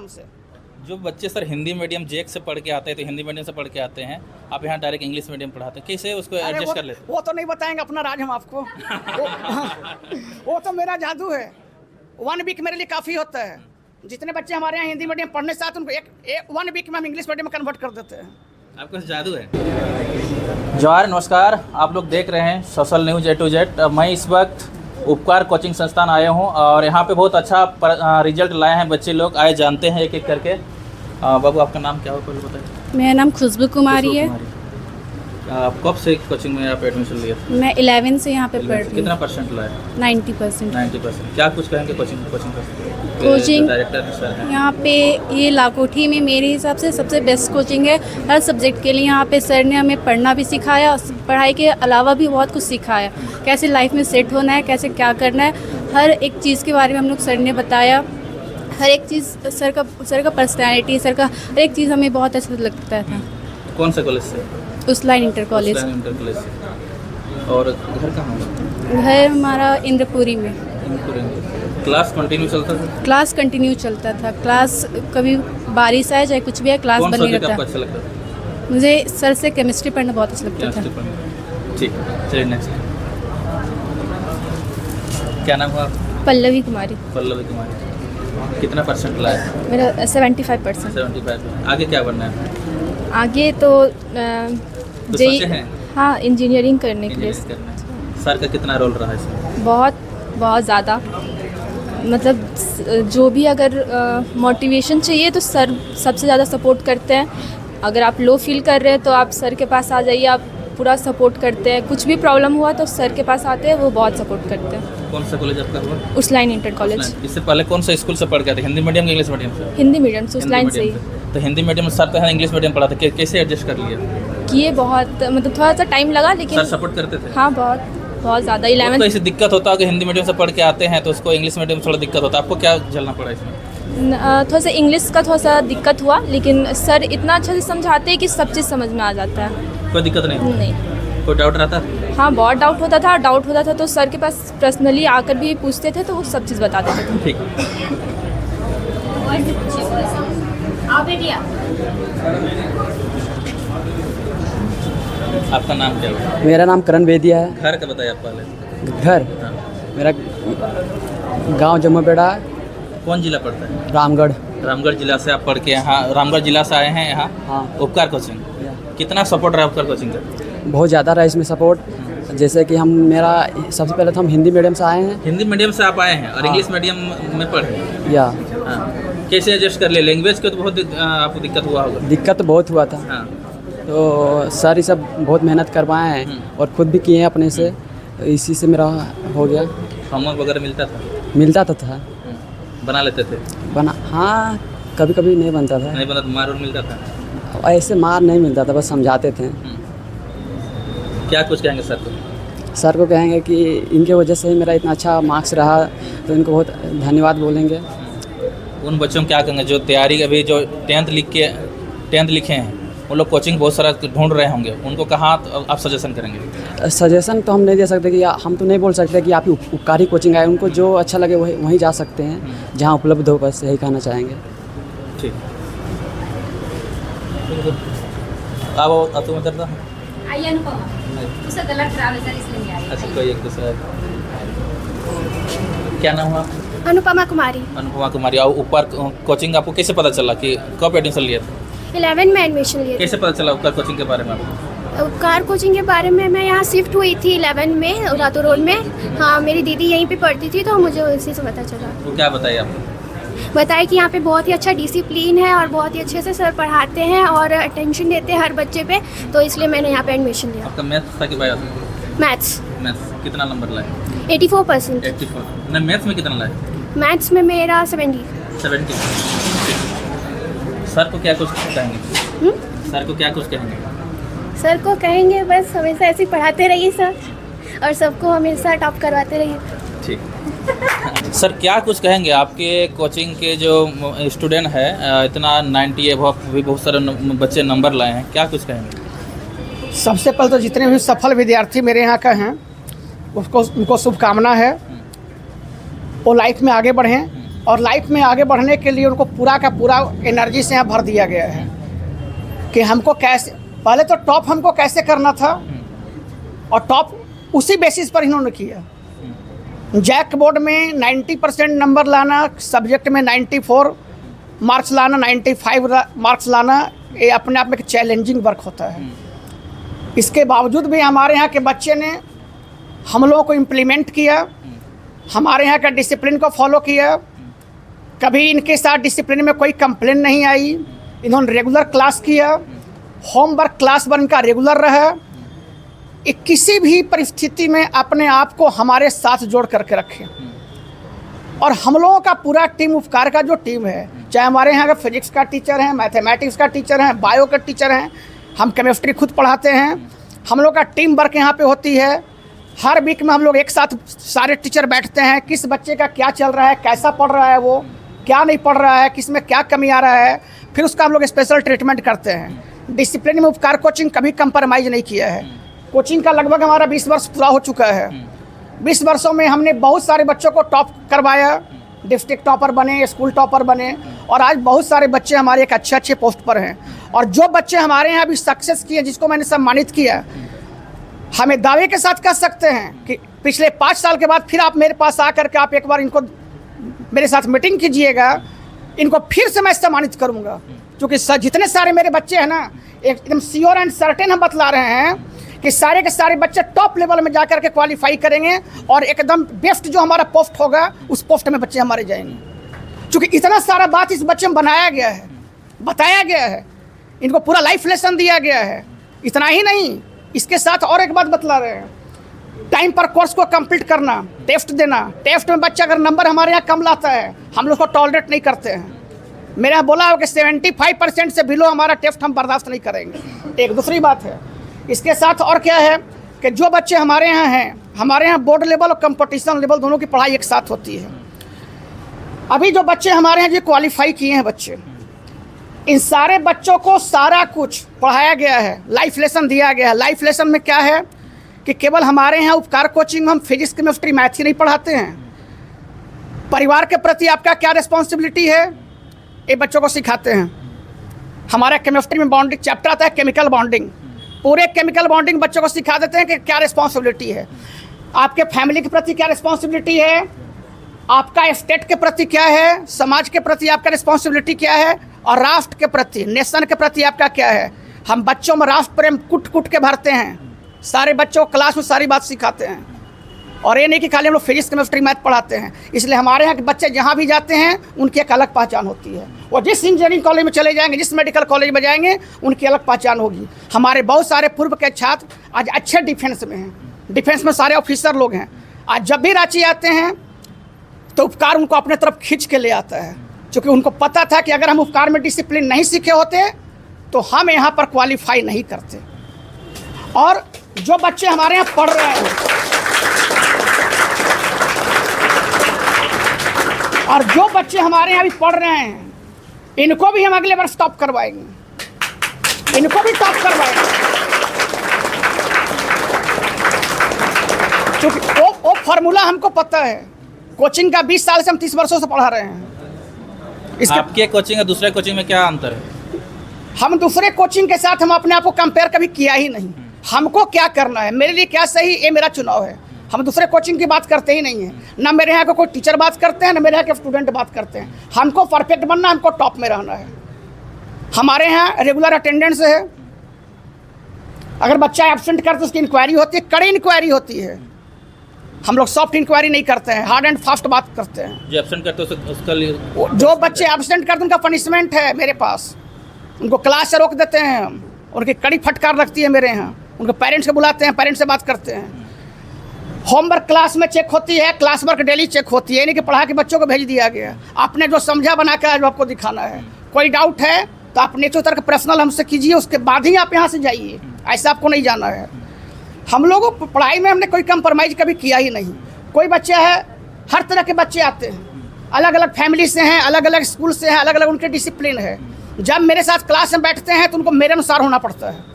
Time से। जो बच्चे सर हिंदी मीडियम जेक से पढ़ के आते हैं तो हिंदी मीडियम से पढ़ के आते हैं, आप यहाँ डायरेक्ट इंग्लिश मीडियम पढ़ाते हैं, कैसे उसको अरे एडजस्ट कर लेते वो तो नहीं बताएंगे अपना राज हम आपको। वो तो मेरा जादू है। 1 वीक मेरे लिए काफ़ी होता है। जितने बच्चे हमारे यहाँ हिंदी मीडियम पढ़ने साथ उनको 1 वीक में हम इंग्लिश मीडियम में कन्वर्ट कर देते हैं। आपका जादू है। जवाहर नमस्कार, आप लोग देख रहे हैं social news A to Z। मैं इस वक्त उपकार कोचिंग संस्थान आया हूं और यहाँ पे बहुत अच्छा रिजल्ट लाए हैं बच्चे लोग। आए जानते हैं एक एक करके। बाबू आपका नाम क्या हो पहले बताइए। मेरा नाम खुशबू कुमारी है। आप कब से कोचिंग में आप एडमिशन लिए थे? मैं 11 से यहाँ पे पढ़ रही हूँ। कितना परसेंट लाए? 90%। 90%। क्या कुछ कहेंगे कोचिंग डायरेक्टर सर हैं यहाँ पे? ये लाकोठी में मेरे हिसाब से सबसे बेस्ट कोचिंग है हर सब्जेक्ट के लिए। यहाँ पे सर ने हमें पढ़ना भी सिखाया, पढ़ाई के अलावा भी बहुत कुछ सिखाया, कैसे लाइफ में सेट होना है, कैसे क्या करना है, हर एक चीज़ के बारे में हम लोग सर ने बताया। हर एक चीज़ सर का पर्सनैलिटी, सर का हर एक चीज़ हमें बहुत अच्छा लगता था। कौन सा कॉलेज से? उसलाइन इंटर कॉलेज। और घर कहाँ है? घर हमारा इंद्रपुरी में। क्लास कंटिन्यू चलता था? क्लास कंटिन्यू चलता था। क्लास कभी बारिश आए चाहे कुछ भी है, क्लास बनी रहता अच्छा लगता था? मुझे सर से केमिस्ट्री पढ़ना बहुत अच्छा लगता था। ठीक, चलिए नेक्स्ट। क्या नाम है? पल्लवी कुमारी। पल्लवी कुमारी। कितना परसेंट लाया? मेरा 75%। 75। आगे क्या बनना है? आगे तो सोचे हैं? हाँ, इंजीनियरिंग करने के लिए। सर का कितना रोल रहा है इसमें? बहुत ज़्यादा। मतलब जो भी अगर मोटिवेशन चाहिए तो सर सबसे ज़्यादा सपोर्ट करते हैं। अगर आप लो फील कर रहे हैं तो आप सर के पास आ जाइए, आप पूरा सपोर्ट करते हैं। कुछ भी प्रॉब्लम हुआ तो सर के पास आते हैं, वो बहुत सपोर्ट करते हैं। कौन सा कॉलेज आपका हुआ? उसलाइन इंटर कॉलेज। इससे पहले कौन सा स्कूल से पढ़ के थे? हिंदी मीडियम के इंग्लिश मीडियम से? हिंदी मीडियम से, उसलाइन से ही। तो हिंदी मीडियम में सर तो है, इंग्लिश मीडियम पढ़ाते, कैसे एडजस्ट कर लिया? किए बहुत, मतलब थोड़ा सा टाइम लगा, लेकिन सर सपोर्ट करते थे? हाँ, बहुत ज़्यादा। 11 तो ऐसी दिक्कत होता है कि हिंदी मीडियम से पढ़ के आते हैं तो उसको इंग्लिश मीडियम में थोड़ा दिक्कत होता है, आपको क्या झेलना पड़ा इसमें? थोड़ा सा इंग्लिश का थोड़ा सा दिक्कत हुआ, लेकिन सर इतना अच्छा से समझाते हैं कि सब चीज़ समझ में आ जाता है। कोई दिक्कत नहीं? नहीं। कोई डाउट रहता? हाँ, बहुत डाउट होता था तो सर के पास पर्सनली आकर भी पूछते थे तो वो सब चीज़ बता देते थे। ठीक। आपका नाम क्या है? मेरा नाम करण बेदिया है। घर का बताइए आप पहले। घर मेरा गांव जम्मूपेड़ा। कौन जिला पड़ता है? रामगढ़। रामगढ़ जिला से आप पढ़ के यहाँ रामगढ़ जिला से आए हैं यहाँ? हाँ। उपकार कोचिंग कितना सपोर्ट रहा उपकार कोचिंग का? बहुत ज़्यादा रहा इसमें सपोर्ट। जैसे कि मेरा सबसे पहले तो हम हिंदी मीडियम से आए हैं। हिंदी मीडियम से आप आए हैं और हाँ। इंग्लिश मीडियम में पढ़े? या कैसे एडजस्ट कर ले? लैंग्वेज का तो बहुत आपको दिक्कत हुआ होगा? दिक्कत तो बहुत हुआ था। हाँ। तो सर ये सब बहुत मेहनत करवाए हैं और खुद भी किए हैं अपने से, तो इसी से मेरा हो गया। होमवर्क वगैरह मिलता था? मिलता तो था। बना लेते थे? हाँ, कभी कभी नहीं बनता था। नहीं बना तो मार मिलता था? ऐसे मार नहीं मिलता था, बस समझाते थे। क्या कुछ कहेंगे सर को? सर को कहेंगे कि इनके वजह से ही मेरा इतना अच्छा मार्क्स रहा, तो इनको बहुत धन्यवाद बोलेंगे। उन बच्चों को क्या कहेंगे जो तैयारी अभी जो 10th लिखे हैं, वो लोग कोचिंग बहुत सारा ढूंढ रहे होंगे, उनको कहाँ आप सजेशन करेंगे? सजेशन तो हम नहीं दे सकते कि हम तो नहीं बोल सकते कि आप उपकारी कोचिंग आए। उनको जो अच्छा लगे वहीं जा सकते हैं, जहाँ उपलब्ध हो, बस यही कहना चाहेंगे। ठीक। अब तुम इधर आइए अनुपमा, उसे गलत ट्रैवल सर इसलिए नहीं आई। अच्छा, कोई एक दूसरा। क्या नाम हुआ? अनुपमा कुमारी। अनुपमा कुमारी। और ऊपर कोचिंग आपको कैसे पता चला कि कब एडमिशन लिया था? 11 में एडमिशन लिया। कैसे पता चला उपकार कोचिंग के बारे में आपको? उपकार कोचिंग के बारे में मैं यहाँ शिफ्ट हुई थी 11 में रातू रोड में। हाँ, मेरी दीदी यहीं पे पढ़ती थी तो मुझे उसी से पता चला। वो क्या बताइए आपको? बताया कि यहाँ पे बहुत ही अच्छा डिसिप्लिन है और बहुत ही अच्छे से सर पढ़ाते हैं और अटेंशन देते हैं हर बच्चे पे, तो इसलिए मैंने यहाँ पे एडमिशन लिया। आपका मैथ्स था कि बायो? मैथ्स। मैथ्स कितना नंबर लाए? 84%। 84। नहीं, मैथ्स में कितना लाए? मैथ्स में मेरा 70। सर को क्या कुछ कहेंगे? सर को क्या कुछ कहेंगे? सर को कहेंगे बस हमेशा ऐसे ही पढ़ाते रहिए सर, और सबको हमेशा टॉप करवाते रहिए। ठीक। सर क्या कुछ कहेंगे? आपके कोचिंग के जो स्टूडेंट है इतना 90 एबव भी बहुत सारे बच्चे नंबर लाए हैं, क्या कुछ कहेंगे? सबसे पहले तो जितने भी सफल विद्यार्थी मेरे यहाँ का हैं उनको शुभकामना है, वो लाइफ में आगे बढ़ें और लाइफ में आगे बढ़ने के लिए उनको पूरा का पूरा एनर्जी से यहाँ भर दिया गया है कि हमको कैसे, पहले तो टॉप हमको कैसे करना था और टॉप उसी बेसिस पर इन्होंने किया। जैक बोर्ड में 90% नंबर लाना, सब्जेक्ट में 94 मार्क्स लाना, 95 मार्क्स लाना, ये अपने आप में एक चैलेंजिंग वर्क होता है। इसके बावजूद भी हमारे यहाँ के बच्चे ने हम लोगों को इम्प्लीमेंट किया, हमारे यहाँ का डिसिप्लिन को फॉलो किया। कभी इनके साथ डिसिप्लिन में कोई कंप्लेन नहीं आई। इन्होंने रेगुलर क्लास किया, होमवर्क क्लास वन का रेगुलर रहा। ये किसी भी परिस्थिति में अपने आप को हमारे साथ जोड़ करके रखे। और हम लोगों का पूरा टीम, उपकार का जो टीम है, चाहे हमारे यहाँ का फिजिक्स का टीचर हैं, मैथमेटिक्स का टीचर हैं, बायो का टीचर हैं, हम केमिस्ट्री खुद पढ़ाते हैं। हम लोग का टीम वर्क यहाँ पे होती है। हर वीक में हम लोग एक साथ सारे टीचर बैठते हैं, किस बच्चे का क्या चल रहा है, कैसा पढ़ रहा है, वो क्या नहीं पढ़ रहा है, किस में क्या कमी आ रहा है, फिर उसका हम लोग स्पेशल ट्रीटमेंट करते हैं। डिसिप्लिन में उपकार कोचिंग कभी कंप्रोमाइज़ नहीं किया है। कोचिंग का लगभग हमारा 20 वर्ष पूरा हो चुका है। 20 वर्षों में हमने बहुत सारे बच्चों को टॉप करवाया, डिस्ट्रिक्ट टॉपर बने, स्कूल टॉपर बने, और आज बहुत सारे बच्चे हमारे एक अच्छे पोस्ट पर हैं। और जो बच्चे हमारे यहाँ अभी सक्सेस किए, जिसको मैंने सम्मानित किया, हमें दावे के साथ कह सकते हैं कि पिछले 5 साल के बाद फिर आप मेरे पास आकर के आप एक बार इनको मेरे साथ मीटिंग कीजिएगा, इनको फिर से मैं सम्मानित करूँगा। क्योंकि जितने सारे मेरे बच्चे हैं ना, एकदम श्योर एंड सर्टेन हम बतला रहे हैं कि सारे के सारे बच्चे टॉप लेवल में जाकर के क्वालिफाई करेंगे और एकदम बेस्ट जो हमारा पोस्ट होगा उस पोस्ट में बच्चे हमारे जाएंगे। क्योंकि इतना सारा बात इस बच्चे में बनाया गया है, बताया गया है, इनको पूरा लाइफ लेसन दिया गया है। इतना ही नहीं, इसके साथ और एक बात बतला रहे हैं, टाइम पर कोर्स को कंप्लीट करना, टेस्ट देना। टेस्ट में बच्चा अगर नंबर हमारे यहाँ कम लाता है, हम लोग को टॉलरेट नहीं करते हैं। मेरे यहाँ बोला हो कि 75% से बिलो हमारा टेस्ट हम बर्दाश्त नहीं करेंगे। एक दूसरी बात है, इसके साथ और क्या है कि जो बच्चे हमारे यहाँ हैं, हमारे यहाँ बोर्ड लेवल और कंपटीशन लेवल दोनों की पढ़ाई एक साथ होती है। अभी जो बच्चे हमारे यहाँ जो क्वालिफाई किए हैं बच्चे, इन सारे बच्चों को सारा कुछ पढ़ाया गया है, लाइफ लेसन दिया गया है। लाइफ लेसन में क्या है कि केवल हमारे यहाँ उपकार कोचिंग में हम फिजिक्स केमिस्ट्री मैथ ही नहीं पढ़ाते हैं। परिवार के प्रति आपका क्या रिस्पॉन्सिबिलिटी है, ये बच्चों को सिखाते हैं। हमारा केमिस्ट्री में बॉन्डिंग चैप्टर आता है, केमिकल बॉन्डिंग। पूरे केमिकल बॉन्डिंग बच्चों को सिखा देते हैं कि क्या रिस्पॉन्सिबिलिटी है, आपके फैमिली के प्रति क्या रिस्पॉन्सिबिलिटी है, आपका स्टेट के प्रति क्या है, समाज के प्रति आपका रिस्पॉन्सिबिलिटी क्या है, और राष्ट्र के प्रति, नेशन के प्रति आपका क्या है। हम बच्चों में राष्ट्र प्रेम कुट कुट के भरते हैं। सारे बच्चों को क्लास में सारी बात सिखाते हैं। और ये नहीं कि खाली हम लोग फिजिक्स केमिस्ट्री मैथ पढ़ाते हैं। इसलिए हमारे यहाँ के बच्चे जहाँ भी जाते हैं उनकी एक अलग पहचान होती है। वो जिस इंजीनियरिंग कॉलेज में चले जाएंगे, जिस मेडिकल कॉलेज में जाएंगे, उनकी अलग पहचान होगी। हमारे बहुत सारे पूर्व के छात्र आज अच्छे डिफेंस में हैं, डिफेंस में सारे ऑफिसर लोग हैं। आज जब भी रांची आते हैं तो उपकार उनको अपने तरफ खींच के ले आता है, क्योंकि उनको पता था कि अगर हम उपकार में डिसिप्लिन नहीं सीखे होते तो हम यहाँ पर क्वालिफाई नहीं करते। और जो बच्चे हमारे यहाँ पढ़ रहे हैं और जो बच्चे हमारे यहाँ भी पढ़ रहे हैं, इनको भी हम अगले वर्ष टॉप करवाएंगे, इनको भी टॉप करवाएंगे। क्योंकि वो फॉर्मूला हमको पता है। कोचिंग का 20 साल से हम 30 वर्षों से पढ़ा रहे हैं। आपके कोचिंग और दूसरे कोचिंग में क्या अंतर है? हम दूसरे कोचिंग के साथ हम अपने आप को कंपेयर कभी किया ही नहीं। हमको क्या करना है, मेरे लिए क्या सही, ये मेरा चुनाव है। हम दूसरे कोचिंग की बात करते ही नहीं है। ना मेरे यहाँ का कोई टीचर बात करते हैं, ना मेरे यहाँ के स्टूडेंट बात करते हैं। हमको परफेक्ट बनना, हमको टॉप में रहना है। हमारे यहाँ रेगुलर अटेंडेंस है। अगर बच्चा एब्सेंट करते उसकी इंक्वायरी होती है, कड़ी इंक्वायरी होती है। हम लोग सॉफ्ट इंक्वायरी नहीं करते हैं, हार्ड एंड फास्ट बात करते हैं। जो एब्सेंट करते हैं उसका लिए जो बच्चे एब्सेंट करते हैं उनका पनिशमेंट है मेरे पास। उनको क्लास से रोक देते हैं हम, उनकी कड़ी फटकार लगती है मेरे यहाँ। उनको पेरेंट्स को बुलाते हैं, पेरेंट्स से बात करते हैं। होमवर्क क्लास में चेक होती है, क्लास वर्क डेली चेक होती है। यानी कि पढ़ा के बच्चों को भेज दिया गया। आपने जो समझा बना के आज आपको दिखाना है। कोई डाउट है तो आप नीचे उतर के पर्सनल हमसे कीजिए, उसके बाद ही आप यहाँ से जाइए। ऐसा आपको नहीं जाना है। हम लोगों को पढ़ाई में हमने कोई कंप्रोमाइज़ कभी किया ही नहीं। कोई बच्चा है, हर तरह के बच्चे आते हैं, अलग अलग फैमिली से हैं, अलग अलग स्कूल से हैं, अलग अलग उनके डिसिप्लिन है। जब मेरे साथ क्लास में बैठते हैं तो उनको मेरे अनुसार होना पड़ता है।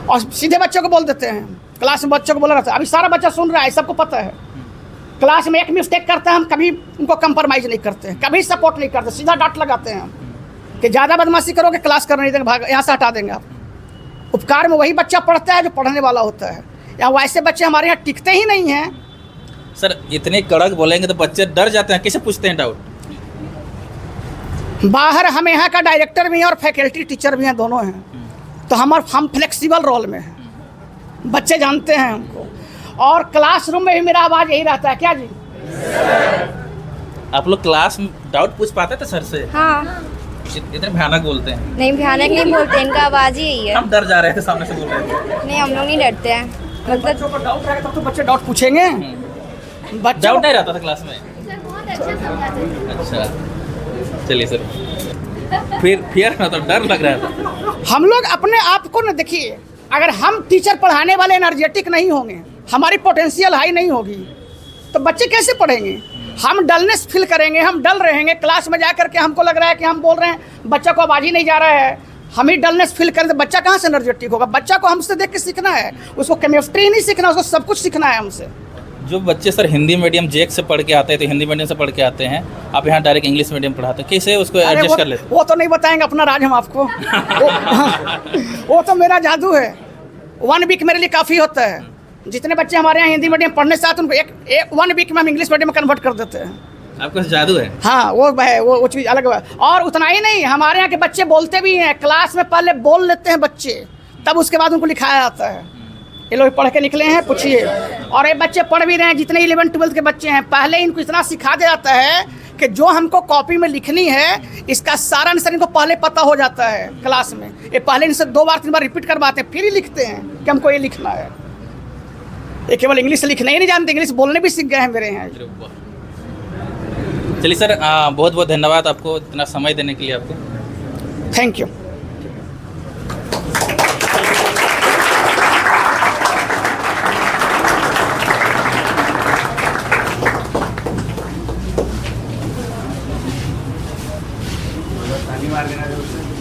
और सीधे बच्चों को बोल देते हैं, क्लास में बच्चों को बोला रहता है। अभी सारा बच्चा सुन रहा है, सबको पता है। क्लास में एक मिस्टेक करते हैं हम कभी उनको कंप्रोमाइज़ नहीं करते हैं, कभी सपोर्ट नहीं करते, सीधा डांट लगाते हैं हम कि ज़्यादा बदमाशी करोगे क्लास करने नहीं देंगे, भाग यहाँ से हटा देंगे आप। उपकार में वही बच्चा पढ़ता है जो पढ़ने वाला होता है, या वैसे बच्चे हमारे यहाँ टिकते ही नहीं हैं। सर इतने कड़क बोलेंगे तो बच्चे डर जाते हैं, कैसे पूछते हैं डाउट? बाहर हम यहाँ का डायरेक्टर भी हैं और फैकल्टी टीचर भी हैं, दोनों हैं, तो हम फ्लेक्सिबल रोल में हैं, बच्चे जानते हैं हमको। और क्लासरूम में भी मेरा आवाज़ यही रहता है, क्या जी? आप लोग क्लास में डाउट पूछ पाते थे सर से? हाँ, इतने भयानक बोलते हैं। नहीं भयानक नहीं बोलते, इनका आवाज़ ही यही है। हम डर जा रहे थे, सामने से बोल रहे थे। नहीं, हम लोग नहीं डरते हैं, मतलब बच्चों को डाउट रहेगा तब तो बच्चे डाउट पूछेंगे। बच्चों डाउट नहीं रहता था क्लास में? सर बहुत अच्छा समझाते थे। अच्छा चलिए सर, फिर ना तो डर लग रहा था। हम लोग अपने आप को न देखिए, अगर हम टीचर पढ़ाने वाले एनर्जेटिक नहीं होंगे, हमारी पोटेंशियल हाई नहीं होगी, तो बच्चे कैसे पढ़ेंगे? हम डलनेस फील करेंगे, हम डल रहेंगे क्लास में जा कर के, हमको लग रहा है कि हम बोल रहे हैं, बच्चा को आवाज़ ही नहीं जा रहा है, हम ही डलनेस फील करें तो बच्चा कहाँ से एनर्जेटिक होगा? बच्चा को हमसे देख के सीखना है, उसको केमिस्ट्री नहीं सीखना, उसको सब कुछ सीखना है हमसे। जो बच्चे सर हिंदी मीडियम जेक से पढ़ के आते हैं, तो हिंदी मीडियम से पढ़ के आते हैं, आप यहाँ डायरेक्ट इंग्लिश मीडियम पढ़ाते हैं, कैसे उसको अरे एडजस्ट कर लेते हैं? वो तो नहीं बताएंगे, अपना राज हम आपको। वो तो मेरा जादू है, 1 वीक मेरे लिए काफ़ी होता है। जितने बच्चे हमारे यहाँ हिंदी मीडियम पढ़ने से आते हैं उनको 1 वीक में हम इंग्लिश मीडियम में कन्वर्ट कर देते हैं। आपका जादू है? हाँ, वो चीज़ अलग है। और उतना ही नहीं, हमारे यहाँ के बच्चे बोलते भी हैं, क्लास में पहले बोल लेते हैं बच्चे, तब उसके बाद उनको लिखाया जाता है। ये लोग पढ़ के निकले हैं, पूछिए। और ये बच्चे पढ़ भी रहे हैं, जितने 11 12 के बच्चे हैं, पहले इनको इतना सिखा दिया जाता है कि जो हमको कॉपी में लिखनी है, इसका सारा आंसर इनको पहले पता हो जाता है क्लास में। ये पहले इनसे 2 बार 3 बार रिपीट करवाते हैं, फिर ही लिखते हैं कि हमको ये लिखना है। ये केवल इंग्लिश लिखना ही नहीं जानते, इंग्लिश बोलने भी सीख गए हैं मेरे यहाँ। चलिए सर, बहुत बहुत धन्यवाद आपको इतना समय देने के लिए आपको। Thank you. ताली मार देना।